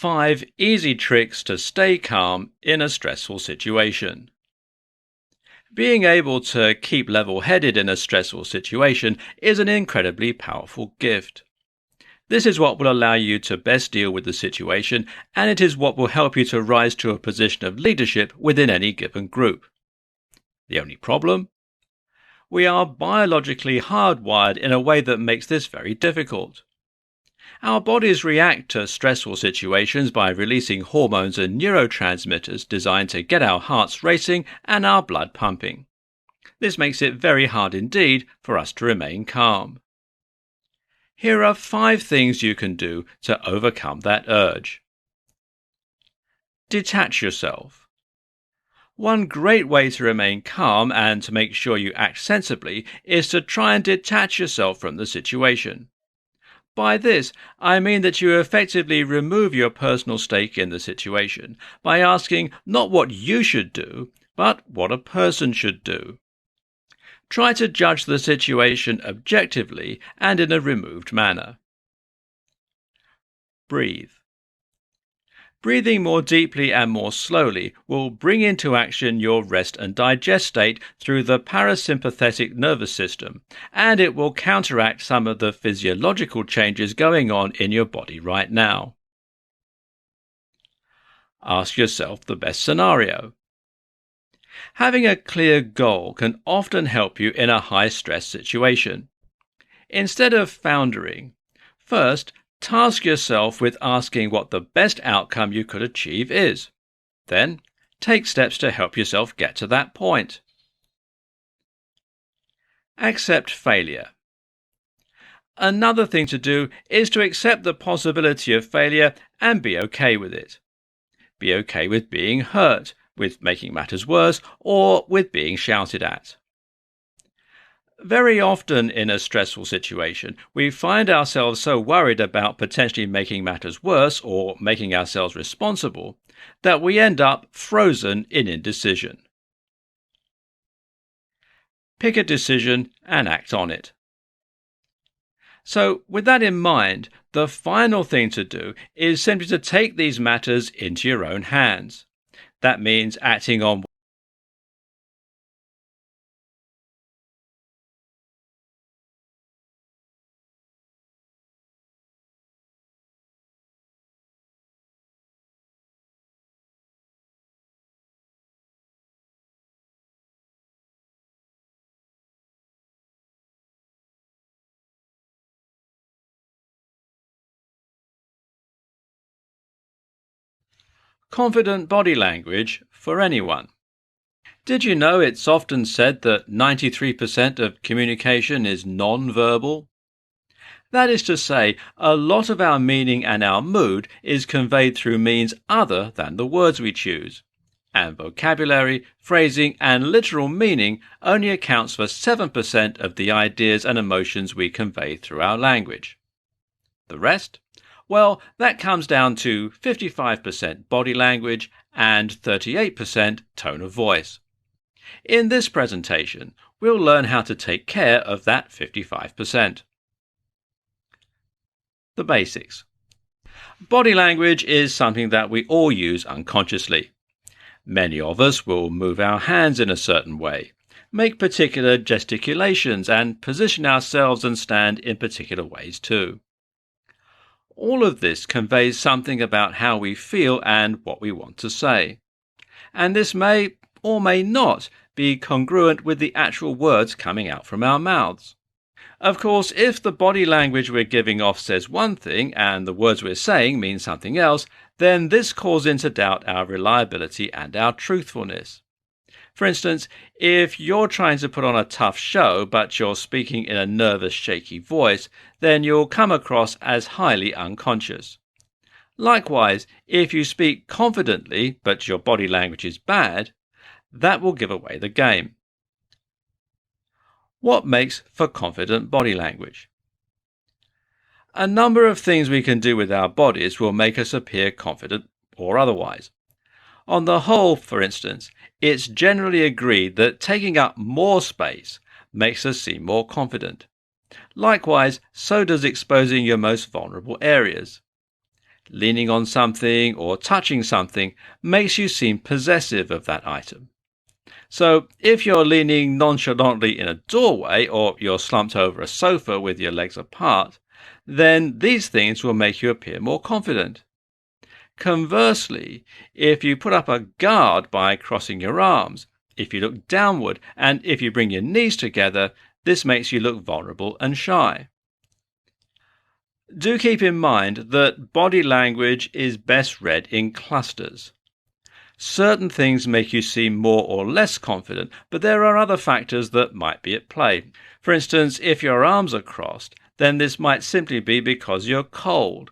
5 easy tricks to stay calm in a stressful situation. Being able to keep level-headed in a stressful situation is an incredibly powerful gift. This is what will allow you to best deal with the situation, and it is what will help you to rise to a position of leadership within any given group. The only problem? We are biologically hardwired in a way that makes this very difficult. Our bodies react to stressful situations by releasing hormones and neurotransmitters designed to get our hearts racing and our blood pumping. This makes it very hard indeed for us to remain calm. Here are 5 things you can do to overcome that urge. Detach yourself. One great way to remain calm and to make sure you act sensibly is to try and detach yourself from the situation. By this, I mean that you effectively remove your personal stake in the situation by asking not what you should do, but what a person should do. Try to judge the situation objectively and in a removed manner. Breathe. Breathing more deeply and more slowly will bring into action your rest and digest state through the parasympathetic nervous system, and it will counteract some of the physiological changes going on in your body right now. Ask yourself the best scenario. Having a clear goal can often help you in a high-stress situation. Instead of floundering, first, task yourself with asking what the best outcome you could achieve is. Then, take steps to help yourself get to that point. Accept failure. Another thing to do is to accept the possibility of failure and be okay with it. Be okay with being hurt, with making matters worse, or with being shouted at. Very often in a stressful situation, we find ourselves so worried about potentially making matters worse or making ourselves responsible that we end up frozen in indecision. Pick a decision and act on it. So, with that in mind, the final thing to do is simply to take these matters into your own hands. That means acting on confident body language for anyone. Did you know it's often said that 93% of communication is non-verbal? That is to say, a lot of our meaning and our mood is conveyed through means other than the words we choose. And vocabulary, phrasing, and literal meaning only accounts for 7% of the ideas and emotions we convey through our language. The rest? Well, that comes down to 55% body language and 38% tone of voice. In this presentation, we'll learn how to take care of that 55%. The basics. Body language is something that we all use unconsciously. Many of us will move our hands in a certain way, make particular gesticulations, and position ourselves and stand in particular ways too. All of this conveys something about how we feel and what we want to say. And this may or may not be congruent with the actual words coming out from our mouths. Of course, if the body language we're giving off says one thing and the words we're saying mean something else, then this calls into doubt our reliability and our truthfulness. For instance, if you're trying to put on a tough show but you're speaking in a nervous, shaky voice, then you'll come across as highly unconscious. Likewise, if you speak confidently but your body language is bad, that will give away the game. What makes for confident body language? A number of things we can do with our bodies will make us appear confident or otherwise. On the whole, for instance, it's generally agreed that taking up more space makes us seem more confident. Likewise, so does exposing your most vulnerable areas. Leaning on something or touching something makes you seem possessive of that item. So if you're leaning nonchalantly in a doorway or you're slumped over a sofa with your legs apart, then these things will make you appear more confident. Conversely, if you put up a guard by crossing your arms, if you look downward, and if you bring your knees together, this makes you look vulnerable and shy. Do keep in mind that body language is best read in clusters. Certain things make you seem more or less confident, but there are other factors that might be at play. For instance, if your arms are crossed, then this might simply be because you're cold.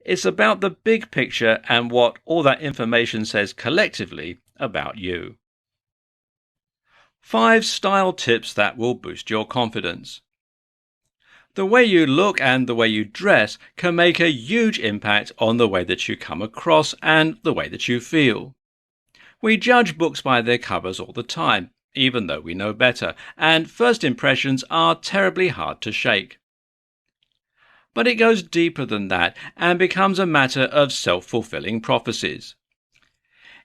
It's about the big picture and what all that information says collectively about you. 5 style tips that will boost your confidence. The way you look and the way you dress can make a huge impact on the way that you come across and the way that you feel. We judge books by their covers all the time, even though we know better, and first impressions are terribly hard to shake. But it goes deeper than that and becomes a matter of self-fulfilling prophecies.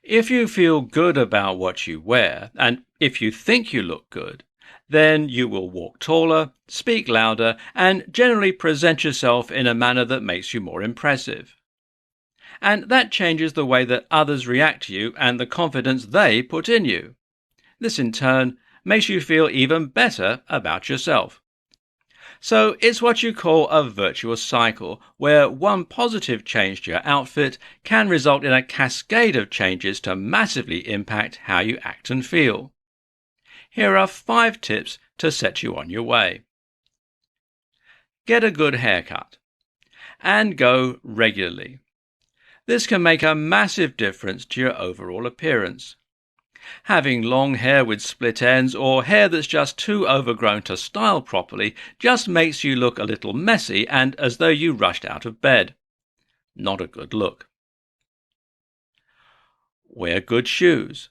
If you feel good about what you wear, and if you think you look good, then you will walk taller, speak louder, and generally present yourself in a manner that makes you more impressive. And that changes the way that others react to you and the confidence they put in you. This in turn makes you feel even better about yourself. So it's what you call a virtuous cycle, where one positive change to your outfit can result in a cascade of changes to massively impact how you act and feel. Here are 5 tips to set you on your way. Get a good haircut and go regularly. This can make a massive difference to your overall appearance. Having long hair with split ends or hair that's just too overgrown to style properly just makes you look a little messy and as though you rushed out of bed. Not a good look. Wear good shoes.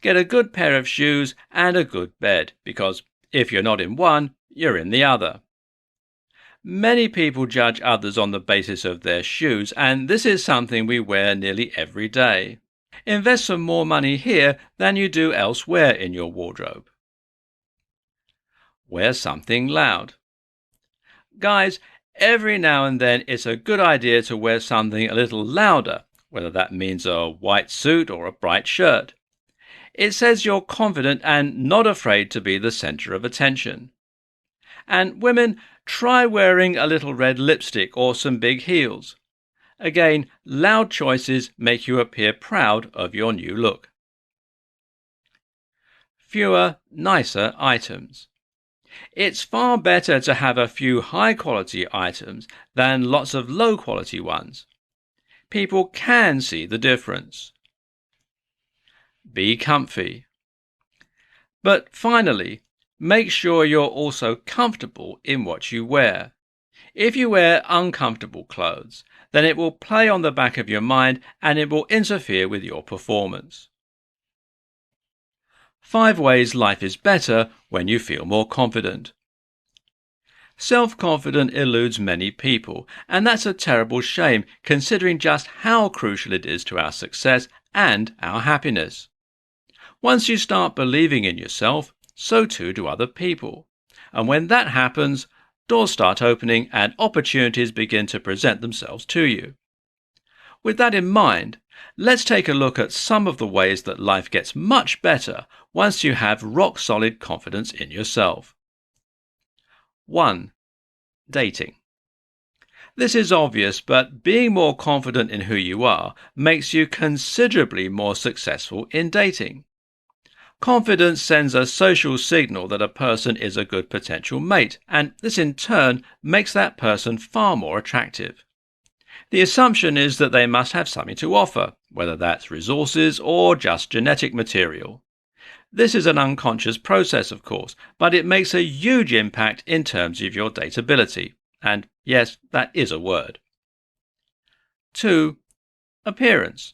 Get a good pair of shoes and a good bed, because if you're not in one, you're in the other. Many people judge others on the basis of their shoes, and this is something we wear nearly every day. Invest some more money here than you do elsewhere in your wardrobe. Wear something loud. Guys, every now and then it's a good idea to wear something a little louder, whether that means a white suit or a bright shirt. It says you're confident and not afraid to be the center of attention. And women, try wearing a little red lipstick or some big heels. Again, loud choices make you appear proud of your new look. Fewer, nicer items. It's far better to have a few high-quality items than lots of low-quality ones. People can see the difference. Be comfy. But finally, make sure you're also comfortable in what you wear. If you wear uncomfortable clothes, then it will play on the back of your mind and it will interfere with your performance. 5 ways life is better when you feel more confident. Self-confidence eludes many people, and that's a terrible shame considering just how crucial it is to our success and our happiness. Once you start believing in yourself, so too do other people. And when that happens, doors start opening and opportunities begin to present themselves to you. With that in mind, let's take a look at some of the ways that life gets much better once you have rock-solid confidence in yourself. 1. Dating. This is obvious, but being more confident in who you are makes you considerably more successful in dating. Confidence sends a social signal that a person is a good potential mate, and this in turn makes that person far more attractive. The assumption is that they must have something to offer, whether that's resources or just genetic material. This is an unconscious process, of course, but it makes a huge impact in terms of your dateability. And yes, that is a word. 2. Appearance.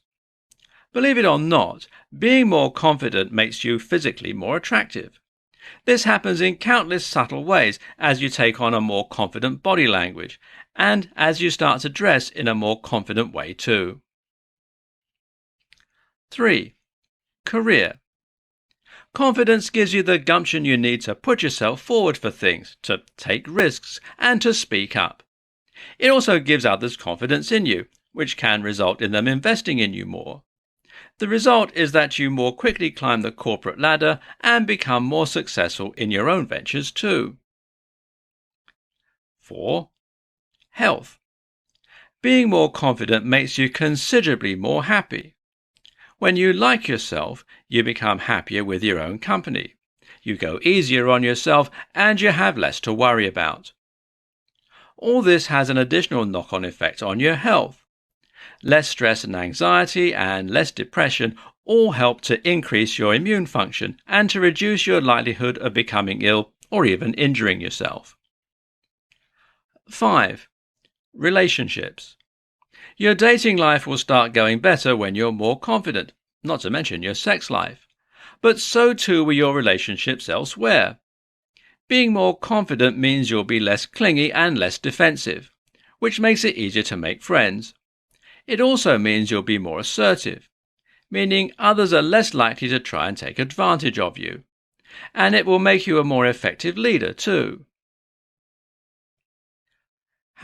Believe it or not, being more confident makes you physically more attractive. This happens in countless subtle ways as you take on a more confident body language, and as you start to dress in a more confident way too. 3. Career. Confidence gives you the gumption you need to put yourself forward for things, to take risks, and to speak up. It also gives others confidence in you, which can result in them investing in you more. The result is that you more quickly climb the corporate ladder and become more successful in your own ventures too. 4. Health. Being more confident makes you considerably more happy. When you like yourself, you become happier with your own company. You go easier on yourself and you have less to worry about. All this has an additional knock-on effect on your health. Less stress and anxiety and less depression all help to increase your immune function and to reduce your likelihood of becoming ill or even injuring yourself. 5. Relationships. Your dating life will start going better when you're more confident, not to mention your sex life. But so too will your relationships elsewhere. Being more confident means you'll be less clingy and less defensive, which makes it easier to make friends. It also means you'll be more assertive, meaning others are less likely to try and take advantage of you. And it will make you a more effective leader too.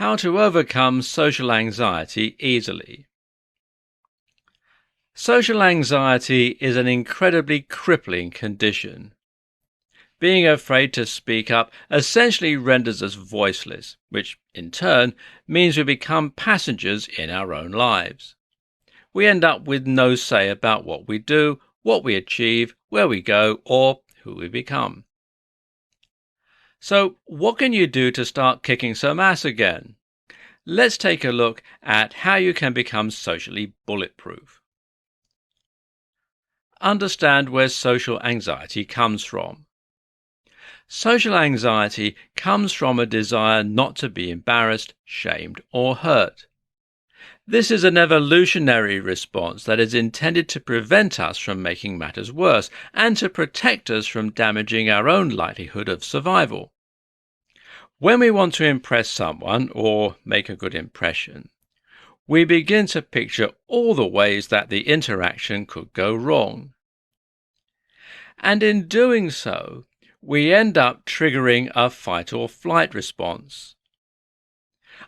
How to overcome social anxiety easily. Social anxiety is an incredibly crippling condition. Being afraid to speak up essentially renders us voiceless, which in turn means we become passengers in our own lives. We end up with no say about what we do, what we achieve, where we go, or who we become. So, what can you do to start kicking some ass again? Let's take a look at how you can become socially bulletproof. Understand where social anxiety comes from. Social anxiety comes from a desire not to be embarrassed, shamed, or hurt. This is an evolutionary response that is intended to prevent us from making matters worse and to protect us from damaging our own likelihood of survival. When we want to impress someone or make a good impression, we begin to picture all the ways that the interaction could go wrong. And in doing so, we end up triggering a fight or flight response.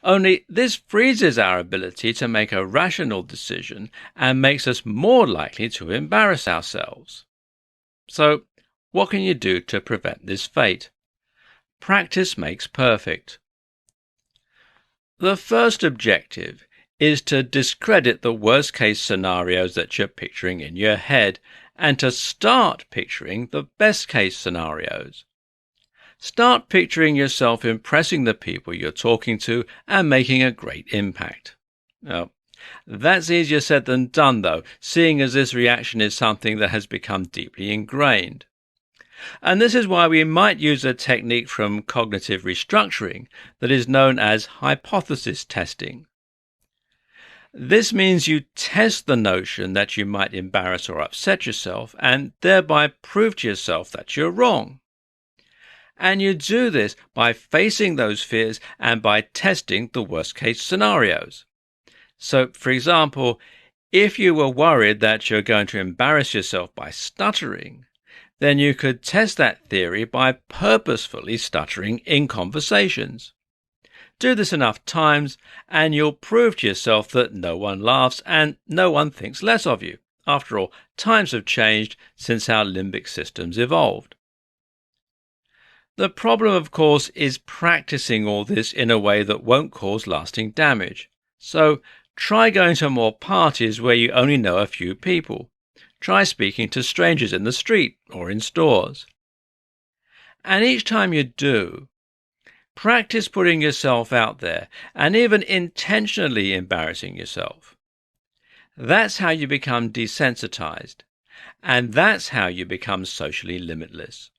Only this freezes our ability to make a rational decision and makes us more likely to embarrass ourselves. So, what can you do to prevent this fate? Practice makes perfect. The first objective is to discredit the worst-case scenarios that you're picturing in your head and to start picturing the best-case scenarios. Start picturing yourself impressing the people you're talking to and making a great impact. Now, that's easier said than done, though, seeing as this reaction is something that has become deeply ingrained. And this is why we might use a technique from cognitive restructuring that is known as hypothesis testing. This means you test the notion that you might embarrass or upset yourself and thereby prove to yourself that you're wrong. And you do this by facing those fears and by testing the worst-case scenarios. So, for example, if you were worried that you're going to embarrass yourself by stuttering, then you could test that theory by purposefully stuttering in conversations. Do this enough times and you'll prove to yourself that no one laughs and no one thinks less of you. After all, times have changed since our limbic systems evolved. The problem, of course, is practicing all this in a way that won't cause lasting damage. So try going to more parties where you only know a few people. Try speaking to strangers in the street or in stores. And each time you do, practice putting yourself out there and even intentionally embarrassing yourself. That's how you become desensitized, and that's how you become socially limitless.